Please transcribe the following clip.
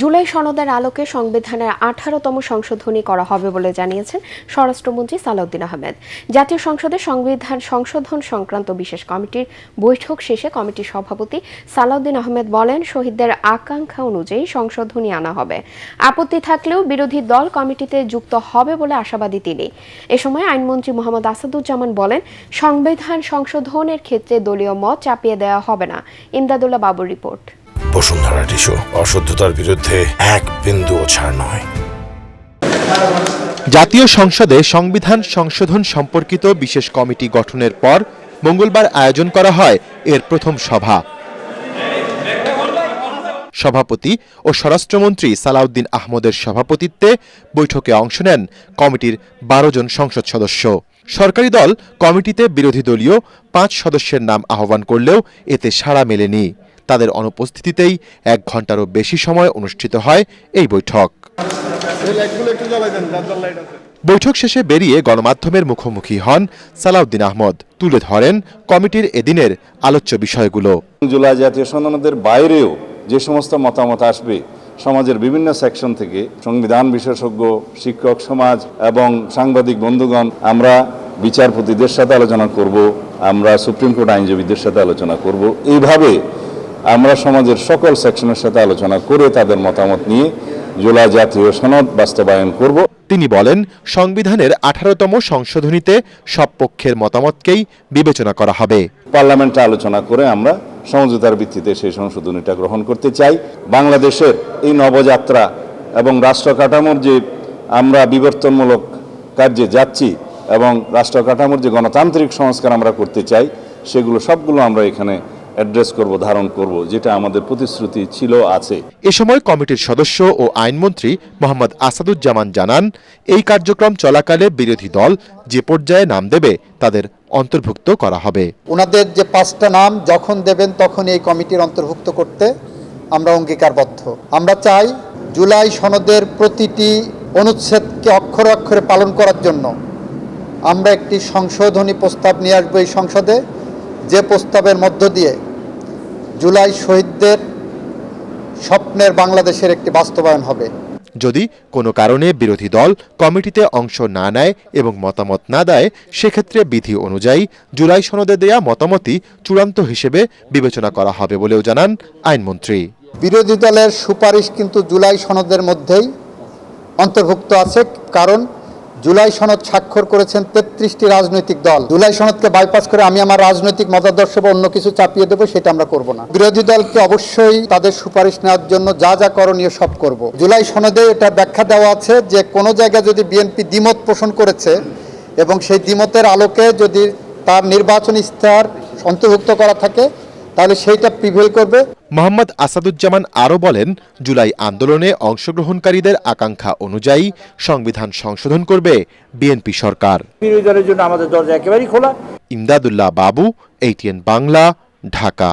জুলাই সনদের আলোকে সংবিধানের 18তম সংশোধনী করা হবে বলে জানিয়েছেন স্বরাষ্ট্রমন্ত্রী সালাউদ্দিন আহমেদ। জাতীয় সংসদে সংবিধান সংশোধন সংক্রান্ত বিশেষ কমিটির বৈঠক শেষে কমিটির সভাপতি সালাউদ্দিন আহমেদ বলেন, শহীদদের আকাঙ্ক্ষা অনুযায়ী সংশোধনী আনা হবে। আপত্তি থাকলেও বিরোধী দল কমিটিতে যুক্ত হবে বলে আশাবাদী তিনি। এ সময় আইনমন্ত্রী মোহাম্মদ আসাদুজ্জামান বলেন, সংবিধান সংশোধনের ক্ষেত্রে দলীয় মত চাপিয়ে দেওয়া হবে না। ইমদাদুল্লাহ বাবুর রিপোর্ট। বসুন্ধরা টিস্যু অশুদ্ধতার বিরুদ্ধে এক বিন্দুও ছাড় নয়। জাতীয় সংসদে সংবিধান সংশোধন সম্পর্কিত বিশেষ কমিটি গঠনের পর মঙ্গলবার আয়োজন করা হয় এর প্রথম সভা। সভাপতি ও স্বরাষ্ট্রমন্ত্রী সালাউদ্দিন আহমদের সভাপতিত্বে বৈঠকে অংশ নেন কমিটির 12 জন সংসদ সদস্য। সরকারি দল কমিটিতে বিরোধী দলীয় 5 সদস্যের নাম আহ্বান করলেও এতে সাড়া মেলেনি। তাদের অনুপস্থিতিতেই 1 ঘণ্টারও বেশি সময় অনুষ্ঠিত হয় এই বৈঠক। বৈঠক শেষে বেরিয়ে গণমাধ্যমের মুখোমুখি হন সালাউদ্দিন আহমদ। তুলে ধরেন কমিটির এদিনের আলোচ্য বিষয়গুলো। জুলাই জাতীয় সনদের বাইরেও যে সমস্ত মতামত আসবে সমাজের বিভিন্ন সেকশন থেকে, সংবিধান বিশেষজ্ঞ, শিক্ষক সমাজ এবং সাংবাদিক বন্ধুগণ, আমরা বিচারপতিদের সাথে আলোচনা করব, আমরা সুপ্রিম কোর্ট আইনজীবীদের সাথে আলোচনা করব। এইভাবে আমরা সমাজের সকল সেকশনের সাথে আলোচনা করে তাদের মতামত নিয়ে জুলাই জাতীয় সনদ বাস্তবায়ন করব। তিনি বলেন, সংবিধানের 18তম সংশোধনীতে সব পক্ষের মতামতকেই বিবেচনা করা হবে। পার্লামেন্টে আলোচনা করে আমরা সমঝোতার ভিত্তিতে সেই সংশোধনীটা গ্রহণ করতে চাই। বাংলাদেশের এই নবযাত্রা এবং রাষ্ট্র কাঠামোর যে আমরা বিবর্তনমূলক কার্যে যাচ্ছি এবং রাষ্ট্র কাঠামোর যে গণতান্ত্রিক সংস্কার আমরা করতে চাই, সেগুলো সবগুলো আমরা এখানে অ্যাড্রেস করব, ধারণ করব, যেটা আমাদের প্রতিশ্রুতি ছিল, আছে। এ সময় কমিটির সদস্য ও আইনমন্ত্রী মোহাম্মদ আসাদুজ্জামান জানান, এই কার্যক্রম চলাকালে বিরোধী দল যে পর্যায়ে নাম দেবে তাদের অন্তর্ভুক্ত করা হবে। ওনাদের যে 5টা নাম যখন দেবেন তখন এই কমিটির অন্তর্ভুক্ত করতে আমরা অঙ্গীকারবদ্ধ। আমরা চাই জুলাই সনদের প্রতিটি অনুচ্ছেদকে অক্ষরে অক্ষরে পালন করার জন্য আমরা একটি সংশোধনী প্রস্তাব নিয়ে আসবো এই সংসদে, যে প্রস্তাবের মধ্য দিয়ে জুলাই শহীদদের স্বপ্নের বাংলাদেশের একটি বাস্তবায়ন হবে। যদি কোনো কারণে বিরোধী দল কমিটিতে অংশ না নেয় এবং মতামত না দেয়, সেক্ষেত্রে বিধি অনুযায়ী জুলাই সনদে দেয়া মতামতই চূড়ান্ত হিসেবে বিবেচনা করা হবে বলেও জানান আইনমন্ত্রী। বিরোধী দলের সুপারিশ কিন্তু জুলাই সনদের মধ্যেই অন্তর্ভুক্ত আছে, কারণ জুলাই সনদ স্বাক্ষর করেছেন 33টি রাজনৈতিক দল। জুলাই সনদকে বাইপাস করে আমি আমার রাজনৈতিক মতাদর্শ বা অন্য কিছু চাপিয়ে দেবো, সেটা আমরা করব না। বিরোধী দলকে অবশ্যই তাদের সুপারিশ নেওয়ার জন্য যা যা করণীয় সব করব। জুলাই সনদে এটা ব্যাখ্যা দেওয়া আছে যে কোনো জায়গায় যদি বিএনপি দ্বিমত পোষণ করেছে এবং সেই দ্বিমতের আলোকে যদি তার নির্বাচনী ইশতেহার অন্তর্ভুক্ত করা থাকে, তাহলে সেইটা প্রিভেল করবে। মোহাম্মদ আসাদুজ্জামান আরও বলেন, জুলাই আন্দোলনে অংশগ্রহণকারীদের আকাঙ্ক্ষা অনুযায়ী সংবিধান সংশোধন করবে বিএনপি সরকার। বিরোধী দলের জন্য আমাদের দরজা একেবারেই খোলা। ইমদাদুল্লাহ বাবু, ATN বাংলা, ঢাকা।